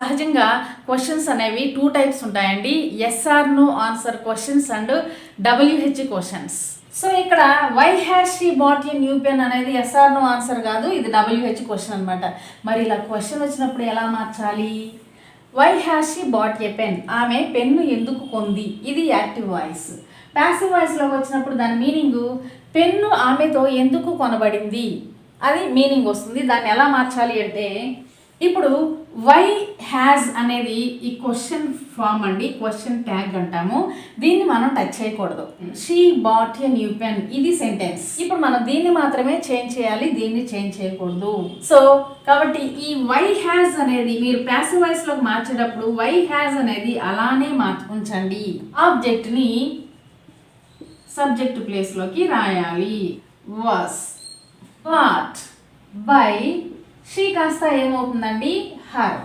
సహజంగా క్వశ్చన్స్ అనేవి 2 టైప్స్ ఉంటాయండి. Yes or no answer questions and WH questions. So ఇక్కడ why has she bought a new pen అనేది yes or no answer కాదు, ఇది WH question అనమాట. మరి ఇలా క్వశ్చన్ వచ్చినప్పుడు ఎలా మార్చాలి? Why has she bought a pen, ఆమె పెన్ను ఎందుకు కొంది, ఇది యాక్టివ్ వాయిస్. ప్యాసివ్ వాయిస్లోకి వచ్చినప్పుడు దాని మీనింగు పెన్ను ఆమెతో ఎందుకు కొనబడింది, అది మీనింగ్ వస్తుంది. దాన్ని ఎలా మార్చాలి అంటే ఇప్పుడు వై హ్యాజ్ అనేది ఈ క్వశ్చన్ ఫామ్ అండి, క్వశ్చన్ ట్యాగ్ అంటాము. దీన్ని మనం టచ్ చేయకూడదు. She bought a new pen, ఇది సెంటెన్స్. ఇప్పుడు మనం దీన్ని మాత్రమే చేంజ్ చేయాలి, దీన్ని చేంజ్ చేయకూడదు. సో కాబట్టి ఈ వై హ్యాజ్ అనేది మీరు ప్యాసివ్ వాయిస్ లోకి మార్చేటప్పుడు వై హ్యాజ్ అనేది అలానే ఉంచండి. ఆబ్జెక్ట్ని సబ్జెక్ట్ ప్లేస్లోకి రాయాలి. వాస్, వాట్, బై, షీ కాస్త ఏమవుతుందండి హర్.